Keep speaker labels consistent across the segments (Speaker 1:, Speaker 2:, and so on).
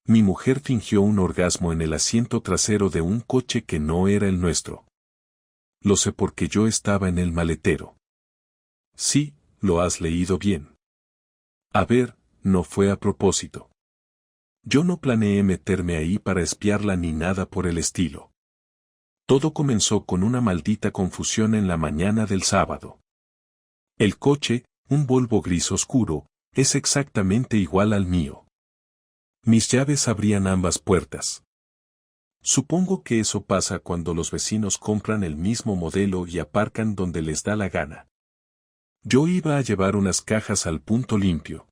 Speaker 1: Mi mujer fingió un orgasmo en el asiento trasero de un coche que no era el nuestro. Lo sé porque yo estaba en el maletero. Sí, lo has leído bien. A ver, no fue a propósito. Yo no planeé meterme ahí para espiarla ni nada por el estilo. Todo comenzó con una maldita confusión en la mañana del sábado. El coche, un Volvo gris oscuro, es exactamente igual al mío. Mis llaves abrían ambas puertas. Supongo que eso pasa cuando los vecinos compran el mismo modelo y aparcan donde les da la gana. Yo iba a llevar unas cajas al punto limpio.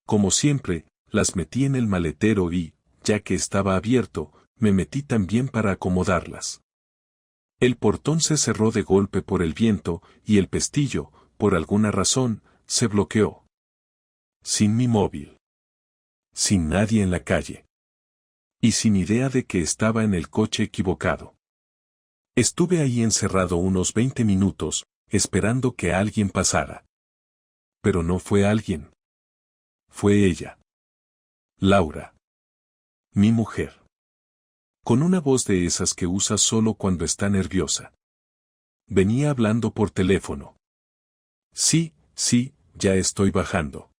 Speaker 1: Como siempre, las metí en el maletero y, ya que estaba abierto, me metí también para acomodarlas. El portón se cerró de golpe por el viento y el pestillo, por alguna razón, se bloqueó. Sin mi móvil. Sin nadie en la calle. Y sin idea de que estaba en el coche equivocado. Estuve ahí encerrado unos 20 minutos, esperando que alguien pasara. Pero no fue alguien. Fue ella. Laura. Mi mujer. Con una voz de esas que usa solo cuando está nerviosa. Venía hablando por teléfono. Sí, ya estoy bajando.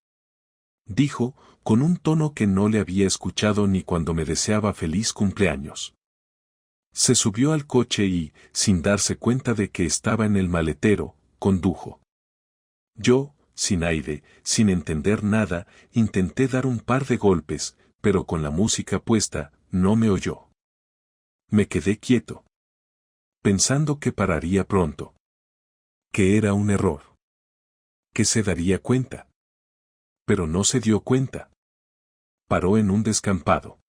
Speaker 1: Dijo, con un tono que no le había escuchado ni cuando me deseaba feliz cumpleaños. Se subió al coche y, sin darse cuenta de que estaba en el maletero, condujo. Yo, sin aire, sin entender nada, intenté dar un par de golpes, pero con la música puesta, no me oyó. Me quedé quieto. Pensando que pararía pronto. Que era un error. Que se daría cuenta. Pero no se dio cuenta. Paró en un descampado.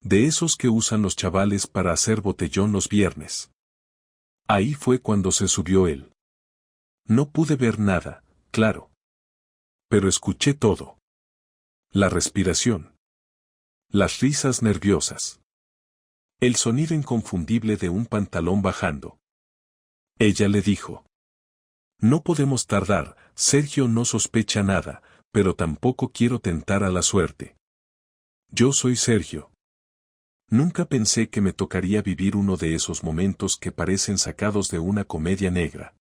Speaker 1: De esos que usan los chavales para hacer botellón los viernes. Ahí fue cuando se subió él. No pude ver nada, claro. Pero escuché todo. La respiración. Las risas nerviosas. El sonido inconfundible de un pantalón bajando. Ella le dijo. No podemos tardar, Sergio no sospecha nada, pero tampoco quiero tentar a la suerte. Yo soy Sergio. Nunca pensé que me tocaría vivir uno de esos momentos que parecen sacados de una comedia negra.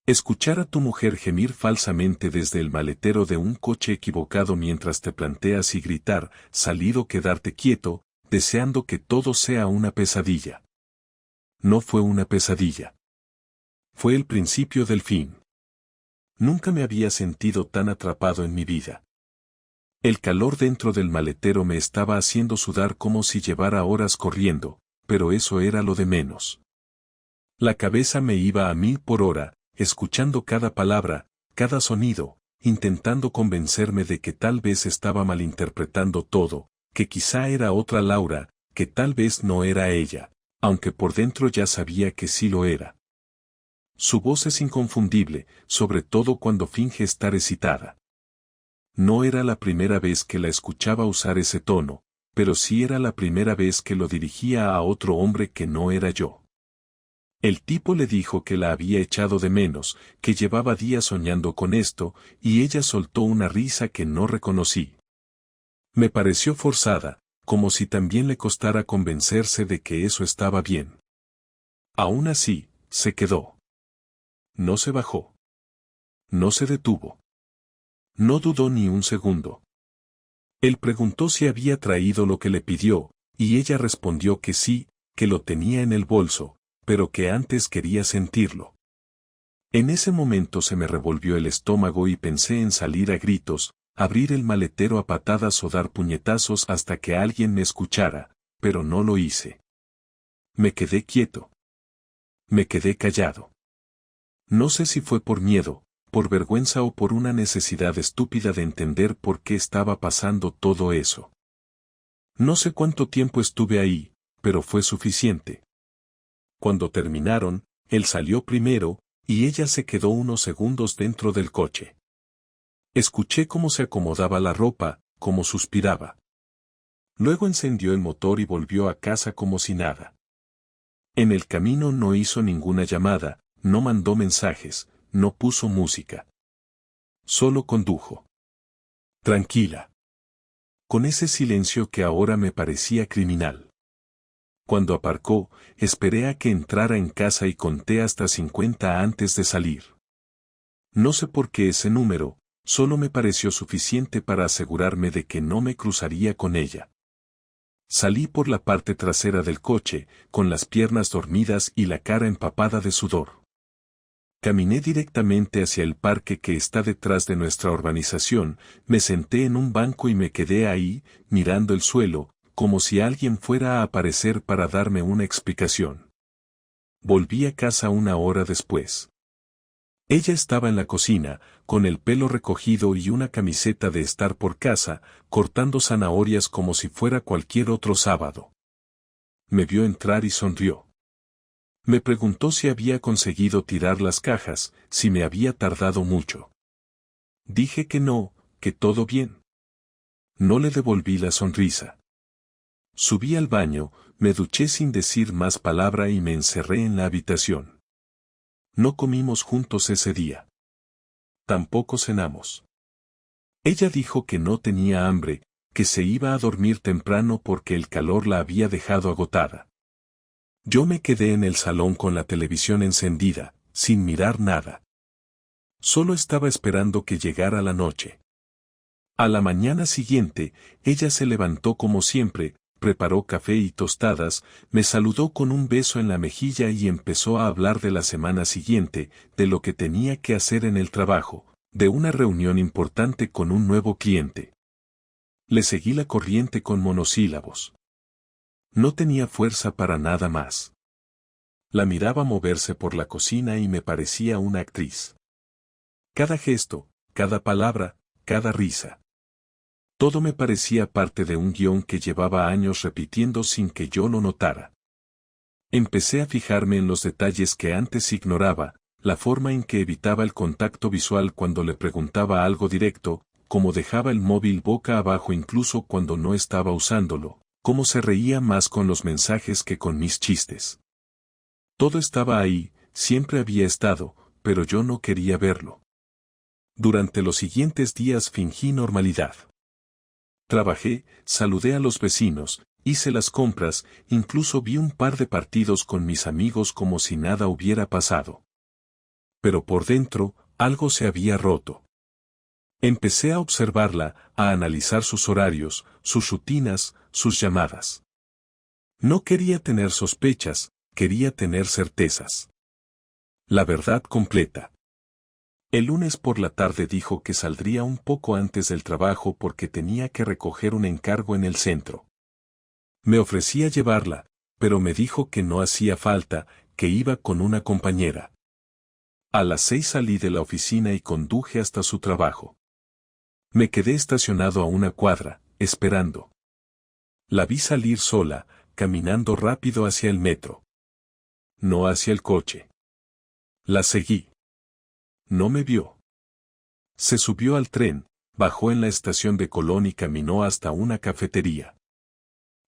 Speaker 1: Escuchar a tu mujer gemir falsamente desde el maletero de un coche equivocado mientras te planteas y gritar, salir o quedarte quieto, deseando que todo sea una pesadilla. No fue una pesadilla. Fue el principio del fin. Nunca me había sentido tan atrapado en mi vida. El calor dentro del maletero me estaba haciendo sudar como si llevara horas corriendo, pero eso era lo de menos. La cabeza me iba a 1000 por hora, escuchando cada palabra, cada sonido, intentando convencerme de que tal vez estaba malinterpretando todo, que quizá era otra Laura, que tal vez no era ella, aunque por dentro ya sabía que sí lo era. Su voz es inconfundible, sobre todo cuando finge estar excitada. No era la primera vez que la escuchaba usar ese tono, pero sí era la primera vez que lo dirigía a otro hombre que no era yo. El tipo le dijo que la había echado de menos, que llevaba días soñando con esto, y ella soltó una risa que no reconocí. Me pareció forzada, como si también le costara convencerse de que eso estaba bien. Aún así, se quedó. No se bajó. No se detuvo. No dudó ni un segundo. Él preguntó si había traído lo que le pidió, y ella respondió que sí, que lo tenía en el bolso, pero que antes quería sentirlo. En ese momento se me revolvió el estómago y pensé en salir a gritos, abrir el maletero a patadas o dar puñetazos hasta que alguien me escuchara, pero no lo hice. Me quedé quieto. Me quedé callado. No sé si fue por miedo, por vergüenza o por una necesidad estúpida de entender por qué estaba pasando todo eso. No sé cuánto tiempo estuve ahí, pero fue suficiente. Cuando terminaron, él salió primero, y ella se quedó unos segundos dentro del coche. Escuché cómo se acomodaba la ropa, cómo suspiraba. Luego encendió el motor y volvió a casa como si nada. En el camino no hizo ninguna llamada, no mandó mensajes, no puso música. Solo condujo. Tranquila. con ese silencio que ahora me parecía criminal. Cuando aparcó, esperé a que entrara en casa y conté hasta 50 antes de salir. No sé por qué ese número, solo me pareció suficiente para asegurarme de que no me cruzaría con ella. Salí por la parte trasera del coche, con las piernas dormidas y la cara empapada de sudor. Caminé directamente hacia el parque que está detrás de nuestra urbanización, me senté en un banco y me quedé ahí, mirando el suelo, como si alguien fuera a aparecer para darme una explicación. Volví a casa una hora después. Ella estaba en la cocina, con el pelo recogido y una camiseta de estar por casa, cortando zanahorias como si fuera cualquier otro sábado. Me vio entrar y sonrió. Me preguntó si había conseguido tirar las cajas, si me había tardado mucho. Dije que no, que todo bien. No le devolví la sonrisa. Subí al baño, me duché sin decir más palabra y me encerré en la habitación. No comimos juntos ese día. Tampoco cenamos. Ella dijo que no tenía hambre, que se iba a dormir temprano porque el calor la había dejado agotada. Yo me quedé en el salón con la televisión encendida, sin mirar nada. Solo estaba esperando que llegara la noche. A la mañana siguiente, ella se levantó como siempre, preparó café y tostadas, me saludó con un beso en la mejilla y empezó a hablar de la semana siguiente, de lo que tenía que hacer en el trabajo, de una reunión importante con un nuevo cliente. Le seguí la corriente con monosílabos. No tenía fuerza para nada más. La miraba moverse por la cocina y me parecía una actriz. Cada gesto, cada palabra, cada risa. Todo me parecía parte de un guión que llevaba años repitiendo sin que yo lo notara. Empecé a fijarme en los detalles que antes ignoraba, la forma en que evitaba el contacto visual cuando le preguntaba algo directo, cómo dejaba el móvil boca abajo incluso cuando no estaba usándolo, cómo se reía más con los mensajes que con mis chistes. Todo estaba ahí, siempre había estado, pero yo no quería verlo. Durante los siguientes días fingí normalidad. Trabajé, saludé a los vecinos, hice las compras, incluso vi un par de partidos con mis amigos como si nada hubiera pasado. Pero por dentro, algo se había roto. Empecé a observarla, a analizar sus horarios, sus rutinas, sus llamadas. No quería tener sospechas, quería tener certezas. La verdad completa. El lunes por la tarde dijo que saldría un poco antes del trabajo porque tenía que recoger un encargo en el centro. Me ofrecí a llevarla, pero me dijo que no hacía falta, que iba con una compañera. A las 6 salí de la oficina y conduje hasta su trabajo. Me quedé estacionado a una cuadra, esperando. La vi salir sola, caminando rápido hacia el metro. No hacia el coche. La seguí. No me vio. Se subió al tren, bajó en la estación de Colón y caminó hasta una cafetería.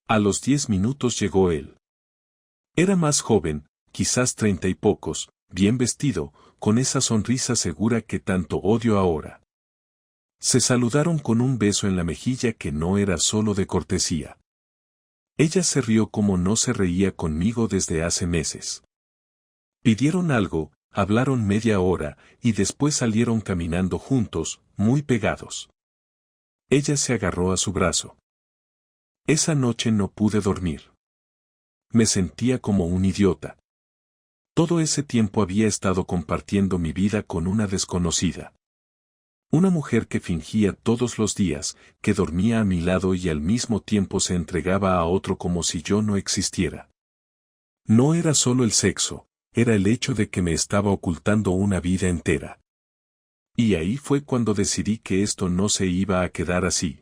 Speaker 1: A los 10 minutos llegó él. Era más joven, quizás 30 y pocos, bien vestido, con esa sonrisa segura que tanto odio ahora. Se saludaron con un beso en la mejilla que no era solo de cortesía. Ella se rió como no se reía conmigo desde hace meses. Pidieron algo, hablaron media hora, y después salieron caminando juntos, muy pegados. Ella se agarró a su brazo. Esa noche no pude dormir. Me sentía como un idiota. Todo ese tiempo había estado compartiendo mi vida con una desconocida. Una mujer que fingía todos los días, que dormía a mi lado y al mismo tiempo se entregaba a otro como si yo no existiera. No era solo el sexo, era el hecho de que me estaba ocultando una vida entera. Y ahí fue cuando decidí que esto no se iba a quedar así.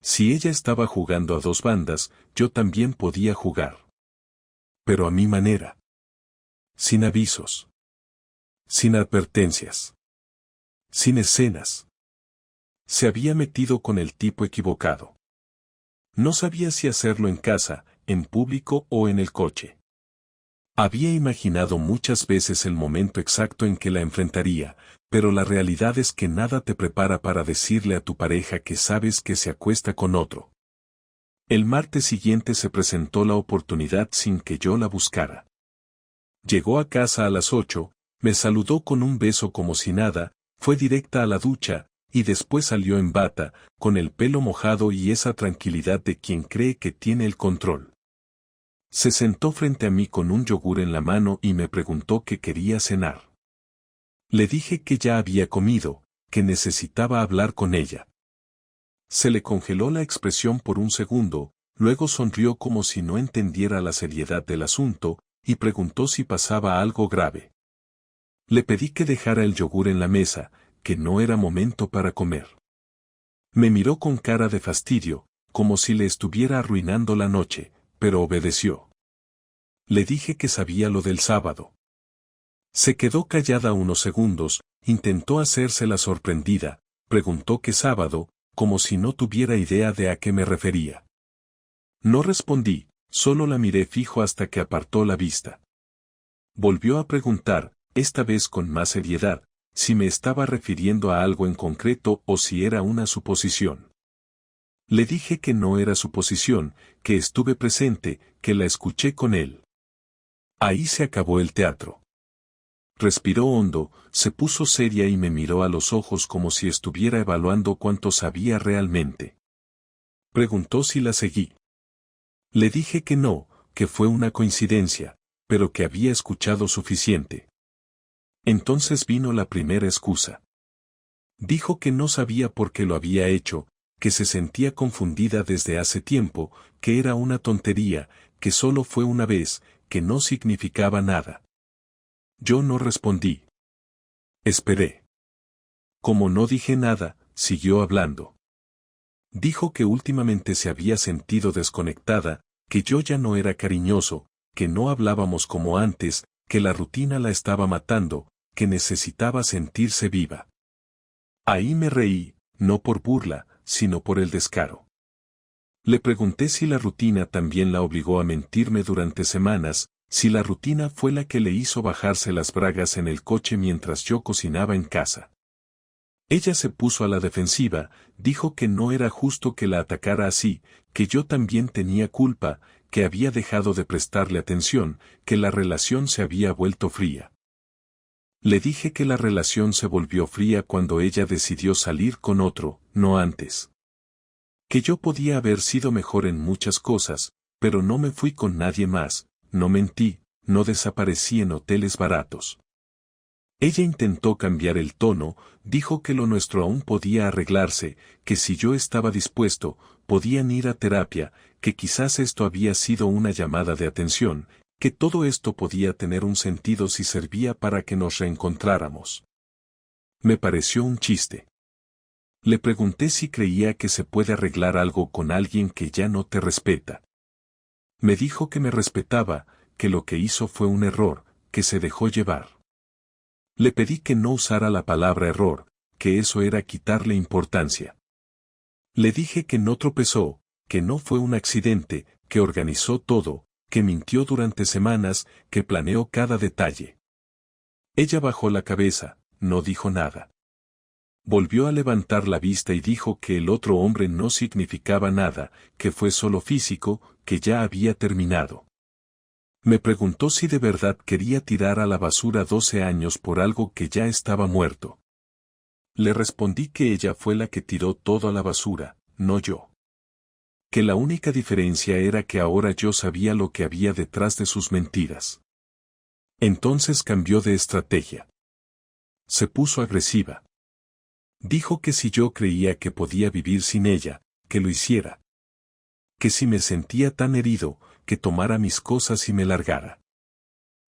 Speaker 1: Si ella estaba jugando a dos bandas, yo también podía jugar. Pero a mi manera. Sin avisos. Sin advertencias. Sin escenas. Se había metido con el tipo equivocado. No sabía si hacerlo en casa, en público o en el coche. Había imaginado muchas veces el momento exacto en que la enfrentaría, pero la realidad es que nada te prepara para decirle a tu pareja que sabes que se acuesta con otro. El martes siguiente se presentó la oportunidad sin que yo la buscara. Llegó a casa a las 8, me saludó con un beso como si nada, fue directa a la ducha, y después salió en bata, con el pelo mojado y esa tranquilidad de quien cree que tiene el control. Se sentó frente a mí con un yogur en la mano y me preguntó qué quería cenar. Le dije que ya había comido, que necesitaba hablar con ella. Se le congeló la expresión por un segundo, luego sonrió como si no entendiera la seriedad del asunto, y preguntó si pasaba algo grave. Le pedí que dejara el yogur en la mesa, que no era momento para comer. Me miró con cara de fastidio, como si le estuviera arruinando la noche, pero obedeció. Le dije que sabía lo del sábado. Se quedó callada unos segundos, intentó hacerse la sorprendida, preguntó qué sábado, como si no tuviera idea de a qué me refería. No respondí, solo la miré fijo hasta que apartó la vista. Volvió a preguntar, esta vez con más seriedad, si me estaba refiriendo a algo en concreto o si era una suposición. Le dije que no era suposición, que estuve presente, que la escuché con él. Ahí se acabó el teatro. Respiró hondo, se puso seria y me miró a los ojos como si estuviera evaluando cuánto sabía realmente. Preguntó si la seguí. Le dije que no, que fue una coincidencia, pero que había escuchado suficiente. Entonces vino la primera excusa. Dijo que no sabía por qué lo había hecho, que se sentía confundida desde hace tiempo, que era una tontería, que solo fue una vez, que no significaba nada. Yo no respondí. Esperé. Como no dije nada, siguió hablando. Dijo que últimamente se había sentido desconectada, que yo ya no era cariñoso, que no hablábamos como antes, que la rutina la estaba matando, que necesitaba sentirse viva. Ahí me reí, no por burla, sino por el descaro. Le pregunté si la rutina también la obligó a mentirme durante semanas, si la rutina fue la que le hizo bajarse las bragas en el coche mientras yo cocinaba en casa. Ella se puso a la defensiva, dijo que no era justo que la atacara así, que yo también tenía culpa, que había dejado de prestarle atención, que la relación se había vuelto fría. Le dije que la relación se volvió fría cuando ella decidió salir con otro, no antes. Que yo podía haber sido mejor en muchas cosas, pero no me fui con nadie más, no mentí, no desaparecí en hoteles baratos. Ella intentó cambiar el tono, dijo que lo nuestro aún podía arreglarse, que si yo estaba dispuesto, podían ir a terapia, que quizás esto había sido una llamada de atención, que todo esto podía tener un sentido si servía para que nos reencontráramos. Me pareció un chiste. Le pregunté si creía que se puede arreglar algo con alguien que ya no te respeta. Me dijo que me respetaba, que lo que hizo fue un error, que se dejó llevar. Le pedí que no usara la palabra error, que eso era quitarle importancia. Le dije que no tropezó, que no fue un accidente, que organizó todo, que mintió durante semanas, que planeó cada detalle. Ella bajó la cabeza, no dijo nada. Volvió a levantar la vista y dijo que el otro hombre no significaba nada, que fue solo físico, que ya había terminado. Me preguntó si de verdad quería tirar a la basura 12 años por algo que ya estaba muerto. Le respondí que ella fue la que tiró todo a la basura, no yo. Que la única diferencia era que ahora yo sabía lo que había detrás de sus mentiras. Entonces cambió de estrategia. Se puso agresiva. Dijo que si yo creía que podía vivir sin ella, que lo hiciera. Que si me sentía tan herido, que tomara mis cosas y me largara.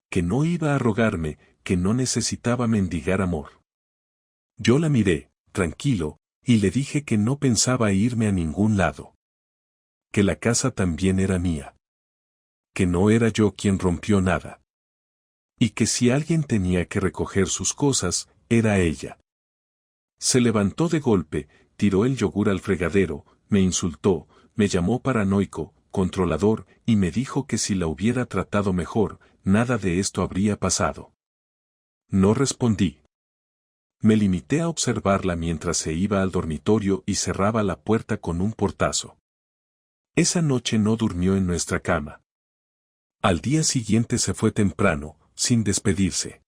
Speaker 1: Que no iba a rogarme, que no necesitaba mendigar amor. Yo la miré, tranquilo, y le dije que no pensaba irme a ningún lado. Que la casa también era mía. Que no era yo quien rompió nada. Y que si alguien tenía que recoger sus cosas, era ella. Se levantó de golpe, tiró el yogur al fregadero, me insultó, me llamó paranoico, controlador, y me dijo que si la hubiera tratado mejor, nada de esto habría pasado. No respondí. Me limité a observarla mientras se iba al dormitorio y cerraba la puerta con un portazo. Esa noche no durmió en nuestra cama. Al día siguiente se fue temprano, sin despedirse.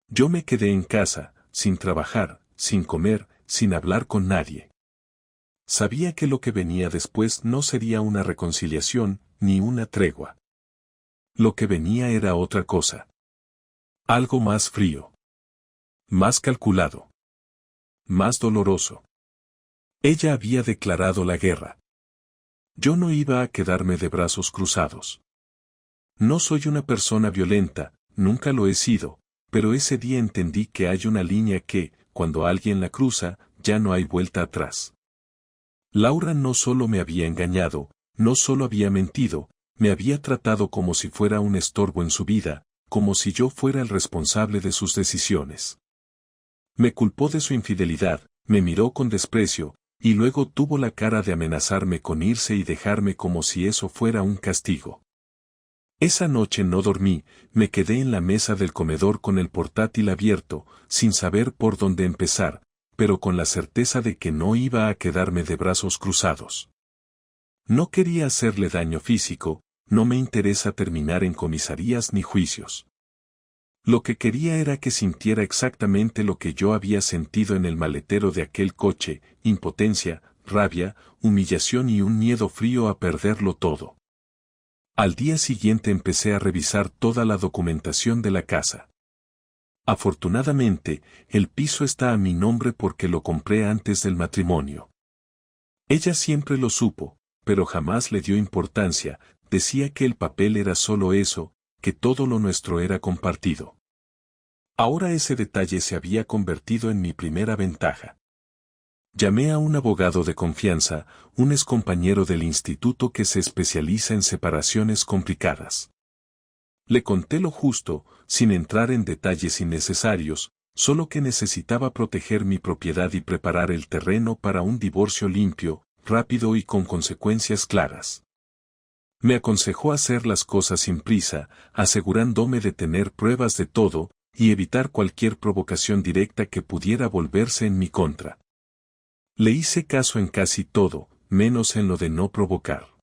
Speaker 1: Yo me quedé en casa, sin trabajar, sin comer, sin hablar con nadie. Sabía que lo que venía después no sería una reconciliación, ni una tregua. Lo que venía era otra cosa. Algo más frío. Más calculado. Más doloroso. Ella había declarado la guerra. Yo no iba a quedarme de brazos cruzados. No soy una persona violenta, nunca lo he sido, pero ese día entendí que hay una línea que, cuando alguien la cruza, ya no hay vuelta atrás. Laura no solo me había engañado, no solo había mentido, me había tratado como si fuera un estorbo en su vida, como si yo fuera el responsable de sus decisiones. Me culpó de su infidelidad, me miró con desprecio, y luego tuvo la cara de amenazarme con irse y dejarme como si eso fuera un castigo. Esa noche no dormí, me quedé en la mesa del comedor con el portátil abierto, sin saber por dónde empezar, pero con la certeza de que no iba a quedarme de brazos cruzados. No quería hacerle daño físico, no me interesa terminar en comisarías ni juicios. Lo que quería era que sintiera exactamente lo que yo había sentido en el maletero de aquel coche, impotencia, rabia, humillación y un miedo frío a perderlo todo. Al día siguiente empecé a revisar toda la documentación de la casa. Afortunadamente, el piso está a mi nombre porque lo compré antes del matrimonio. Ella siempre lo supo, pero jamás le dio importancia, decía que el papel era solo eso, que todo lo nuestro era compartido. Ahora ese detalle se había convertido en mi primera ventaja. Llamé a un abogado de confianza, un excompañero del instituto que se especializa en separaciones complicadas. Le conté lo justo, sin entrar en detalles innecesarios, solo que necesitaba proteger mi propiedad y preparar el terreno para un divorcio limpio, rápido y con consecuencias claras. Me aconsejó hacer las cosas sin prisa, asegurándome de tener pruebas de todo, y evitar cualquier provocación directa que pudiera volverse en mi contra. Le hice caso en casi todo, menos en lo de no provocar.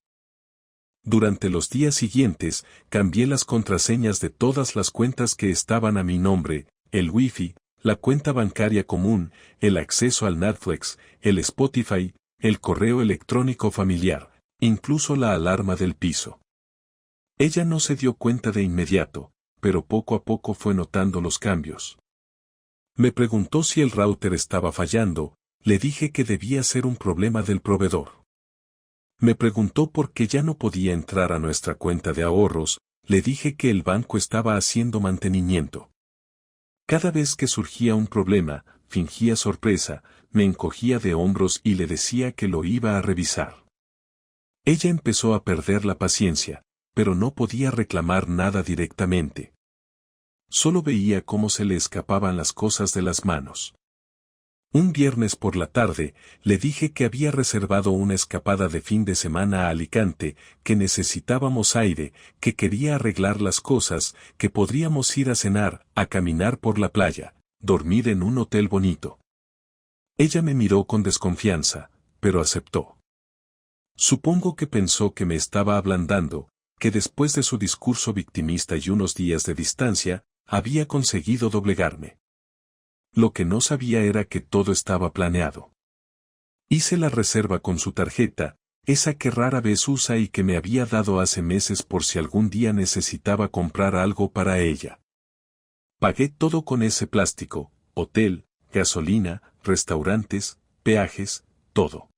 Speaker 1: Durante los días siguientes, cambié las contraseñas de todas las cuentas que estaban a mi nombre, el Wi-Fi, la cuenta bancaria común, el acceso al Netflix, el Spotify, el correo electrónico familiar, incluso la alarma del piso. Ella no se dio cuenta de inmediato, pero poco a poco fue notando los cambios. Me preguntó si el router estaba fallando, le dije que debía ser un problema del proveedor. Me preguntó por qué ya no podía entrar a nuestra cuenta de ahorros, le dije que el banco estaba haciendo mantenimiento. Cada vez que surgía un problema, fingía sorpresa, me encogía de hombros y le decía que lo iba a revisar. Ella empezó a perder la paciencia, pero no podía reclamar nada directamente. Solo veía cómo se le escapaban las cosas de las manos. Un viernes por la tarde, le dije que había reservado una escapada de fin de semana a Alicante, que necesitábamos aire, que quería arreglar las cosas, que podríamos ir a cenar, a caminar por la playa, dormir en un hotel bonito. Ella me miró con desconfianza, pero aceptó. Supongo que pensó que me estaba ablandando, que después de su discurso victimista y unos días de distancia, había conseguido doblegarme. Lo que no sabía era que todo estaba planeado. Hice la reserva con su tarjeta, esa que rara vez usa y que me había dado hace meses por si algún día necesitaba comprar algo para ella. Pagué todo con ese plástico, hotel, gasolina, restaurantes, peajes, todo.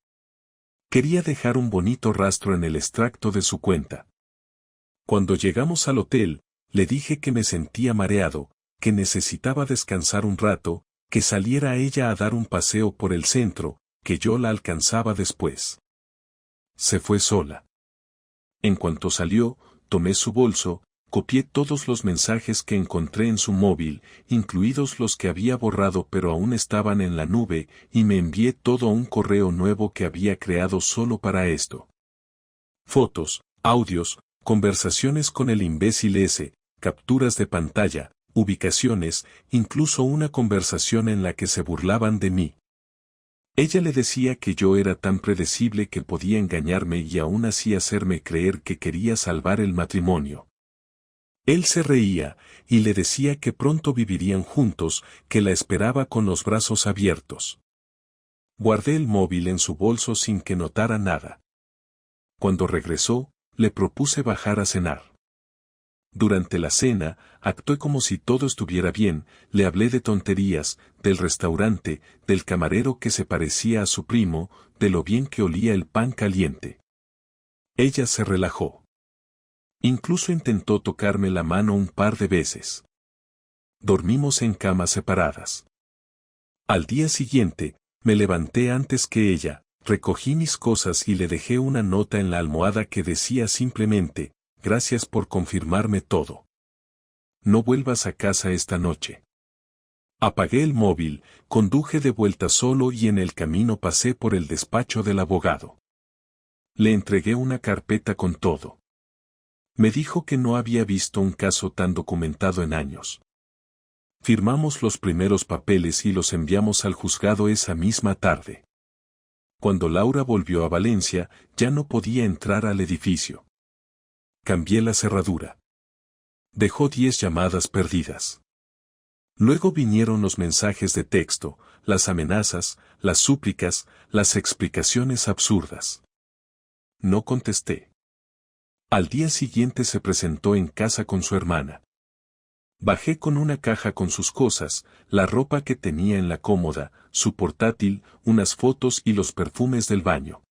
Speaker 1: Quería dejar un bonito rastro en el extracto de su cuenta. Cuando llegamos al hotel, le dije que me sentía mareado, que necesitaba descansar un rato, que saliera ella a dar un paseo por el centro, que yo la alcanzaba después. Se fue sola. En cuanto salió, tomé su bolso, copié todos los mensajes que encontré en su móvil, incluidos los que había borrado pero aún estaban en la nube, y me envié todo a un correo nuevo que había creado solo para esto. Fotos, audios, conversaciones con el imbécil ese, capturas de pantalla, ubicaciones, incluso una conversación en la que se burlaban de mí. Ella le decía que yo era tan predecible que podía engañarme y aún así hacerme creer que quería salvar el matrimonio. Él se reía, y le decía que pronto vivirían juntos, que la esperaba con los brazos abiertos. Guardé el móvil en su bolso sin que notara nada. Cuando regresó, le propuse bajar a cenar. Durante la cena, actué como si todo estuviera bien, le hablé de tonterías, del restaurante, del camarero que se parecía a su primo, de lo bien que olía el pan caliente. Ella se relajó. Incluso intentó tocarme la mano un par de veces. Dormimos en camas separadas. Al día siguiente, me levanté antes que ella, recogí mis cosas y le dejé una nota en la almohada que decía simplemente: gracias por confirmarme todo. No vuelvas a casa esta noche. Apagué el móvil, conduje de vuelta solo y en el camino pasé por el despacho del abogado. Le entregué una carpeta con todo. Me dijo que no había visto un caso tan documentado en años. Firmamos los primeros papeles y los enviamos al juzgado esa misma tarde. Cuando Laura volvió a Valencia, ya no podía entrar al edificio. Cambié la cerradura. Dejó 10 llamadas perdidas. Luego vinieron los mensajes de texto, las amenazas, las súplicas, las explicaciones absurdas. No contesté. Al día siguiente se presentó en casa con su hermana. Bajé con una caja con sus cosas, la ropa que tenía en la cómoda, su portátil, unas fotos y los perfumes del baño.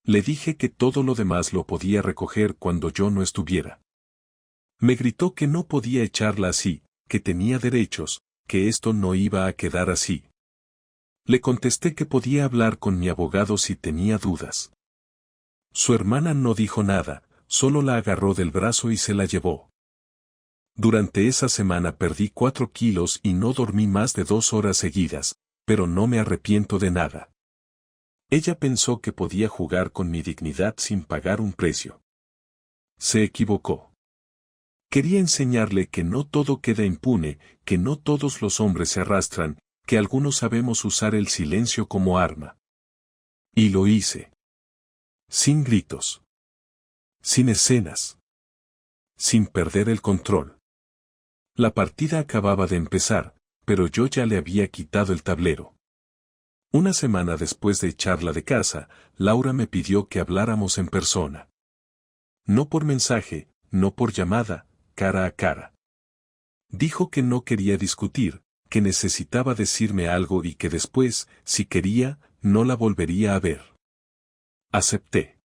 Speaker 1: Le dije que todo lo demás lo podía recoger cuando yo no estuviera. Me gritó que no podía echarla así, que tenía derechos, que esto no iba a quedar así. Le contesté que podía hablar con mi abogado si tenía dudas. Su hermana no dijo nada, solo la agarró del brazo y se la llevó. Durante esa semana perdí 4 kilos y no dormí más de 2 horas seguidas, pero no me arrepiento de nada. Ella pensó que podía jugar con mi dignidad sin pagar un precio. Se equivocó. Quería enseñarle que no todo queda impune, que no todos los hombres se arrastran, que algunos sabemos usar el silencio como arma. Y lo hice. Sin gritos. Sin escenas. Sin perder el control. La partida acababa de empezar, pero yo ya le había quitado el tablero. Una semana después de echarla de casa, Laura me pidió que habláramos en persona. No por mensaje, no por llamada, cara a cara. Dijo que no quería discutir, que necesitaba decirme algo y que después, si quería, no la volvería a ver. Acepté.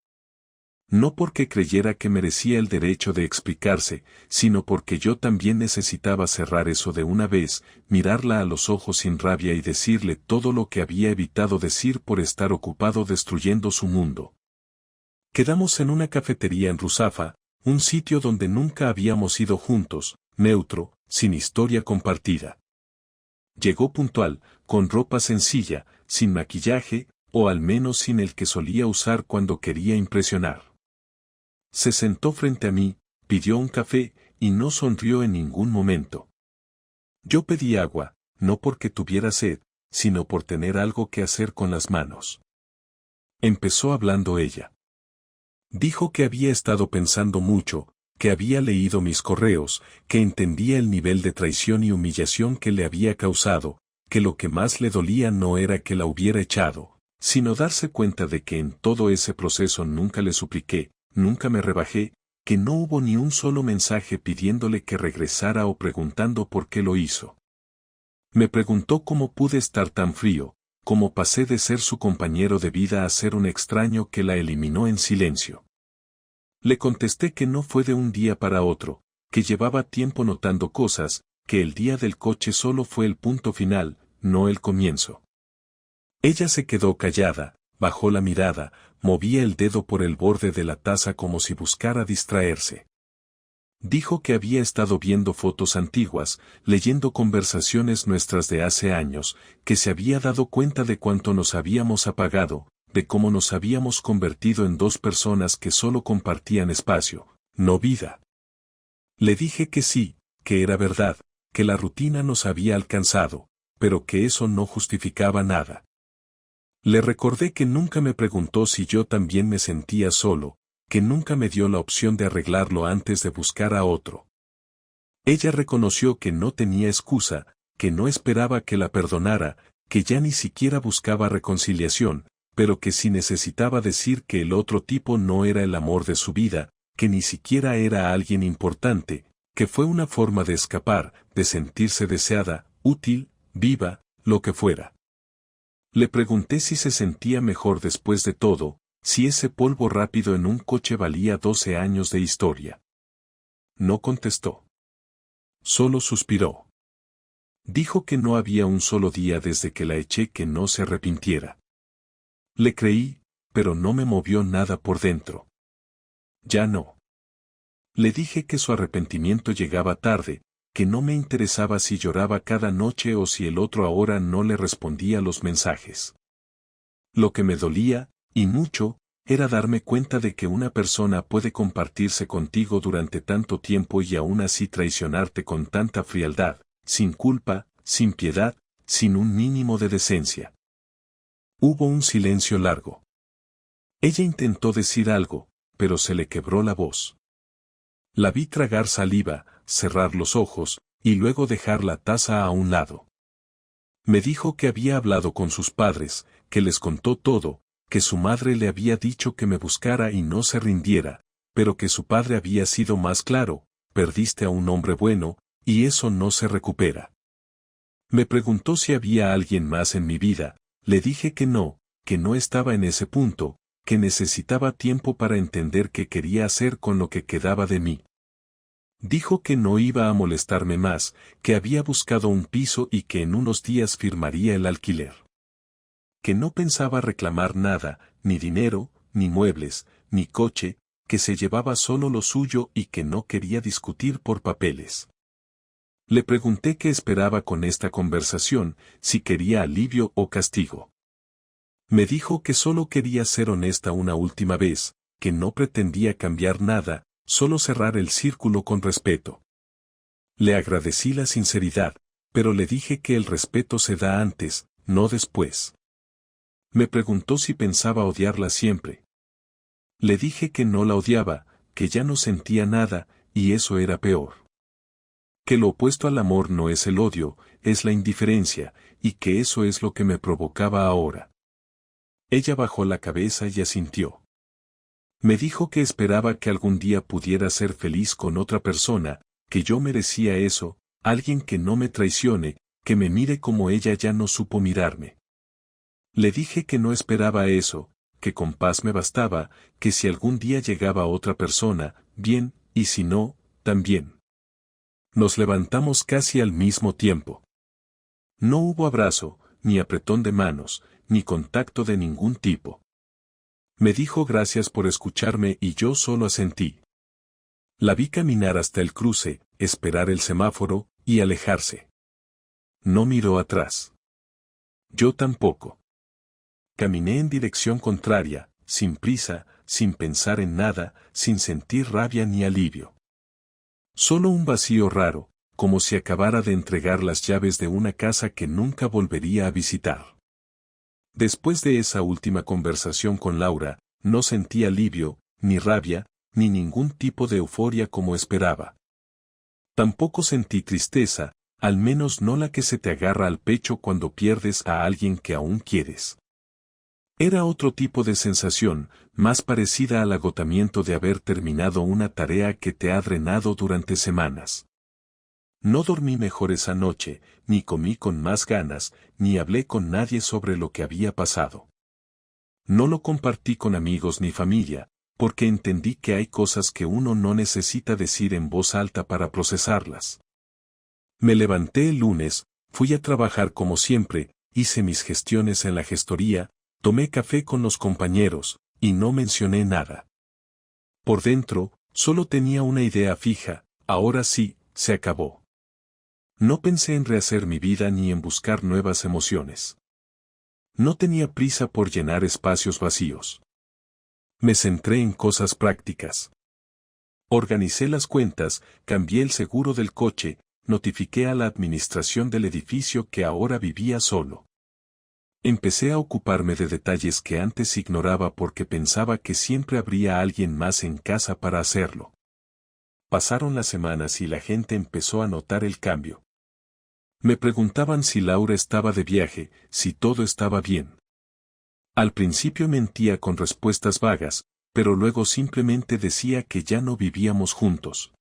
Speaker 1: No porque creyera que merecía el derecho de explicarse, sino porque yo también necesitaba cerrar eso de una vez, mirarla a los ojos sin rabia y decirle todo lo que había evitado decir por estar ocupado destruyendo su mundo. Quedamos en una cafetería en Ruzafa, un sitio donde nunca habíamos ido juntos, neutro, sin historia compartida. Llegó puntual, con ropa sencilla, sin maquillaje, o al menos sin el que solía usar cuando quería impresionar. Se sentó frente a mí, pidió un café, y no sonrió en ningún momento. Yo pedí agua, no porque tuviera sed, sino por tener algo que hacer con las manos. Empezó hablando ella. Dijo que había estado pensando mucho, que había leído mis correos, que entendía el nivel de traición y humillación que le había causado, que lo que más le dolía no era que la hubiera echado, sino darse cuenta de que en todo ese proceso nunca le supliqué, nunca me rebajé, que no hubo ni un solo mensaje pidiéndole que regresara o preguntando por qué lo hizo. Me preguntó cómo pude estar tan frío, cómo pasé de ser su compañero de vida a ser un extraño que la eliminó en silencio. Le contesté que no fue de un día para otro, que llevaba tiempo notando cosas, que el día del coche solo fue el punto final, no el comienzo. Ella se quedó callada, bajó la mirada, movía el dedo por el borde de la taza como si buscara distraerse. Dijo que había estado viendo fotos antiguas, leyendo conversaciones nuestras de hace años, que se había dado cuenta de cuánto nos habíamos apagado, de cómo nos habíamos convertido en dos personas que solo compartían espacio, no vida. Le dije que sí, que era verdad, que la rutina nos había alcanzado, pero que eso no justificaba nada. Le recordé que nunca me preguntó si yo también me sentía solo, que nunca me dio la opción de arreglarlo antes de buscar a otro. Ella reconoció que no tenía excusa, que no esperaba que la perdonara, que ya ni siquiera buscaba reconciliación, pero que sí necesitaba decir que el otro tipo no era el amor de su vida, que ni siquiera era alguien importante, que fue una forma de escapar, de sentirse deseada, útil, viva, lo que fuera. Le pregunté si se sentía mejor después de todo, si ese polvo rápido en un coche valía 12 años de historia. No contestó. Solo suspiró. Dijo que no había un solo día desde que la eché que no se arrepintiera. Le creí, pero no me movió nada por dentro. Ya no. Le dije que su arrepentimiento llegaba tarde, que no me interesaba si lloraba cada noche o si el otro ahora no le respondía los mensajes. Lo que me dolía, y mucho, era darme cuenta de que una persona puede compartirse contigo durante tanto tiempo y aún así traicionarte con tanta frialdad, sin culpa, sin piedad, sin un mínimo de decencia. Hubo un silencio largo. Ella intentó decir algo, pero se le quebró la voz. La vi tragar saliva, cerrar los ojos, y luego dejar la taza a un lado. Me dijo que había hablado con sus padres, que les contó todo, que su madre le había dicho que me buscara y no se rindiera, pero que su padre había sido más claro: perdiste a un hombre bueno, y eso no se recupera. Me preguntó si había alguien más en mi vida, le dije que no estaba en ese punto, que necesitaba tiempo para entender qué quería hacer con lo que quedaba de mí. Dijo que no iba a molestarme más, que había buscado un piso y que en unos días firmaría el alquiler. Que no pensaba reclamar nada, ni dinero, ni muebles, ni coche, que se llevaba solo lo suyo y que no quería discutir por papeles. Le pregunté qué esperaba con esta conversación, si quería alivio o castigo. Me dijo que solo quería ser honesta una última vez, que no pretendía cambiar nada, solo cerrar el círculo con respeto. Le agradecí la sinceridad, pero le dije que el respeto se da antes, no después. Me preguntó si pensaba odiarla siempre. Le dije que no la odiaba, que ya no sentía nada, y eso era peor. Que lo opuesto al amor no es el odio, es la indiferencia, y que eso es lo que me provocaba ahora. Ella bajó la cabeza y asintió. Me dijo que esperaba que algún día pudiera ser feliz con otra persona, que yo merecía eso, alguien que no me traicione, que me mire como ella ya no supo mirarme. Le dije que no esperaba eso, que con paz me bastaba, que si algún día llegaba otra persona, bien, y si no, también. Nos levantamos casi al mismo tiempo. No hubo abrazo, ni apretón de manos, ni contacto de ningún tipo. Me dijo gracias por escucharme y yo solo asentí. La vi caminar hasta el cruce, esperar el semáforo, y alejarse. No miró atrás. Yo tampoco. Caminé en dirección contraria, sin prisa, sin pensar en nada, sin sentir rabia ni alivio. Solo un vacío raro, como si acabara de entregar las llaves de una casa que nunca volvería a visitar. Después de esa última conversación con Laura, no sentí alivio, ni rabia, ni ningún tipo de euforia como esperaba. Tampoco sentí tristeza, al menos no la que se te agarra al pecho cuando pierdes a alguien que aún quieres. Era otro tipo de sensación, más parecida al agotamiento de haber terminado una tarea que te ha drenado durante semanas. No dormí mejor esa noche, ni comí con más ganas, ni hablé con nadie sobre lo que había pasado. No lo compartí con amigos ni familia, porque entendí que hay cosas que uno no necesita decir en voz alta para procesarlas. Me levanté el lunes, fui a trabajar como siempre, hice mis gestiones en la gestoría, tomé café con los compañeros, y no mencioné nada. Por dentro, solo tenía una idea fija: ahora sí, se acabó. No pensé en rehacer mi vida ni en buscar nuevas emociones. No tenía prisa por llenar espacios vacíos. Me centré en cosas prácticas. Organicé las cuentas, cambié el seguro del coche, notifiqué a la administración del edificio que ahora vivía solo. Empecé a ocuparme de detalles que antes ignoraba porque pensaba que siempre habría alguien más en casa para hacerlo. Pasaron las semanas y la gente empezó a notar el cambio. Me preguntaban si Laura estaba de viaje, si todo estaba bien. Al principio mentía con respuestas vagas, pero luego simplemente decía que ya no vivíamos juntos.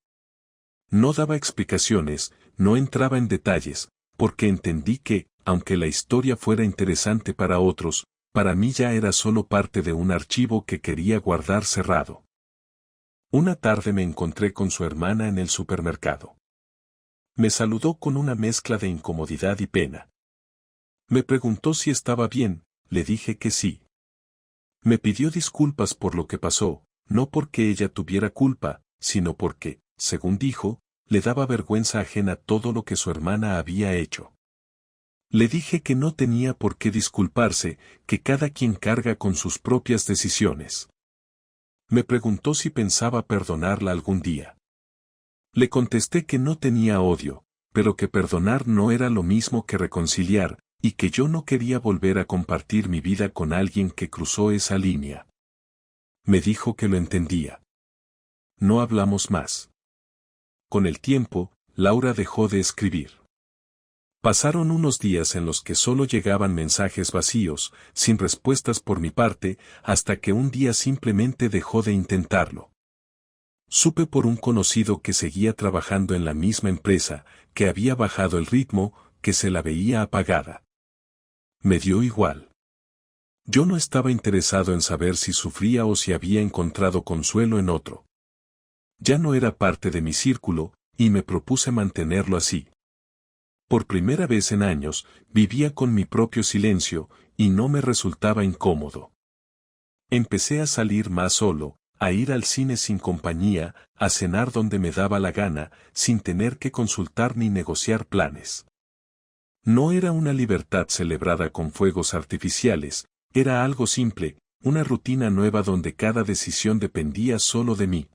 Speaker 1: No daba explicaciones, no entraba en detalles, porque entendí que, aunque la historia fuera interesante para otros, para mí ya era solo parte de un archivo que quería guardar cerrado. Una tarde me encontré con su hermana en el supermercado. Me saludó con una mezcla de incomodidad y pena. Me preguntó si estaba bien, le dije que sí. Me pidió disculpas por lo que pasó, no porque ella tuviera culpa, sino porque, según dijo, le daba vergüenza ajena todo lo que su hermana había hecho. Le dije que no tenía por qué disculparse, que cada quien carga con sus propias decisiones. Me preguntó si pensaba perdonarla algún día. Le contesté que no tenía odio, pero que perdonar no era lo mismo que reconciliar, y que yo no quería volver a compartir mi vida con alguien que cruzó esa línea. Me dijo que lo entendía. No hablamos más. Con el tiempo, Laura dejó de escribir. Pasaron unos días en los que solo llegaban mensajes vacíos, sin respuestas por mi parte, hasta que un día simplemente dejó de intentarlo. Supe por un conocido que seguía trabajando en la misma empresa, que había bajado el ritmo, que se la veía apagada. Me dio igual. Yo no estaba interesado en saber si sufría o si había encontrado consuelo en otro. Ya no era parte de mi círculo, y me propuse mantenerlo así. Por primera vez en años, vivía con mi propio silencio, y no me resultaba incómodo. Empecé a salir más solo, a ir al cine sin compañía, a cenar donde me daba la gana, sin tener que consultar ni negociar planes. No era una libertad celebrada con fuegos artificiales, era algo simple, una rutina nueva donde cada decisión dependía solo de mí.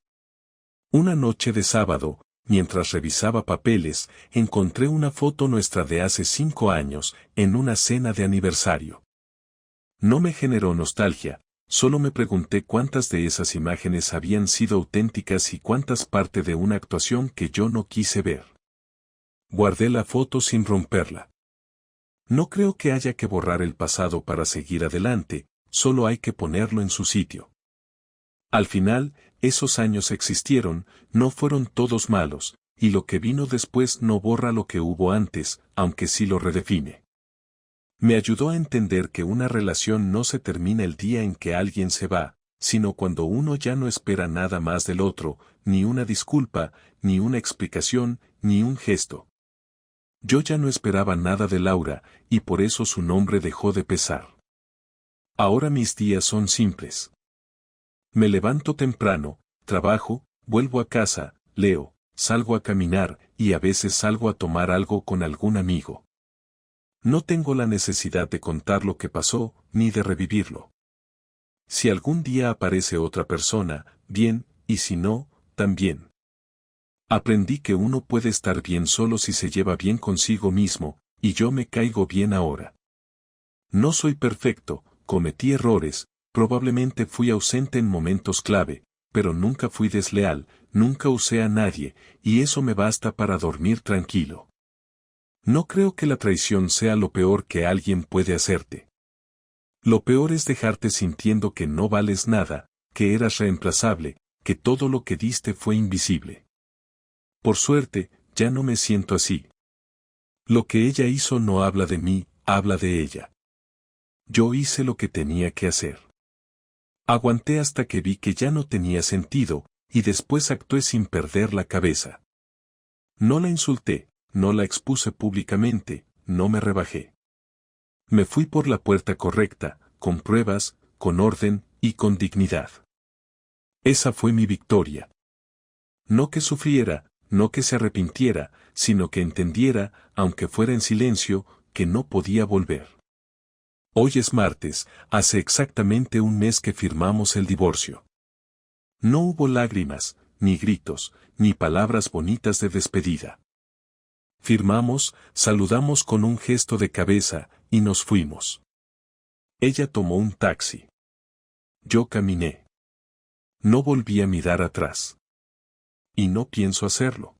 Speaker 1: Una noche de sábado, mientras revisaba papeles, encontré una foto nuestra de hace 5 años, en una cena de aniversario. No me generó nostalgia, solo me pregunté cuántas de esas imágenes habían sido auténticas y cuántas parte de una actuación que yo no quise ver. Guardé la foto sin romperla. No creo que haya que borrar el pasado para seguir adelante, solo hay que ponerlo en su sitio. Al final, esos años existieron, no fueron todos malos, y lo que vino después no borra lo que hubo antes, aunque sí lo redefine. Me ayudó a entender que una relación no se termina el día en que alguien se va, sino cuando uno ya no espera nada más del otro, ni una disculpa, ni una explicación, ni un gesto. Yo ya no esperaba nada de Laura, y por eso su nombre dejó de pesar. Ahora mis días son simples. Me levanto temprano, trabajo, vuelvo a casa, leo, salgo a caminar, y a veces salgo a tomar algo con algún amigo. No tengo la necesidad de contar lo que pasó, ni de revivirlo. Si algún día aparece otra persona, bien, y si no, también. Aprendí que uno puede estar bien solo si se lleva bien consigo mismo, y yo me caigo bien ahora. No soy perfecto, cometí errores, probablemente fui ausente en momentos clave, pero nunca fui desleal, nunca usé a nadie, y eso me basta para dormir tranquilo. No creo que la traición sea lo peor que alguien puede hacerte. Lo peor es dejarte sintiendo que no vales nada, que eras reemplazable, que todo lo que diste fue invisible. Por suerte, ya no me siento así. Lo que ella hizo no habla de mí, habla de ella. Yo hice lo que tenía que hacer. Aguanté hasta que vi que ya no tenía sentido, y después actué sin perder la cabeza. No la insulté, no la expuse públicamente, no me rebajé. Me fui por la puerta correcta, con pruebas, con orden, y con dignidad. Esa fue mi victoria. No que sufriera, no que se arrepintiera, sino que entendiera, aunque fuera en silencio, que no podía volver. Hoy es martes, hace exactamente un mes que firmamos el divorcio. No hubo lágrimas, ni gritos, ni palabras bonitas de despedida. Firmamos, saludamos con un gesto de cabeza, y nos fuimos. Ella tomó un taxi. Yo caminé. No volví a mirar atrás. Y no pienso hacerlo.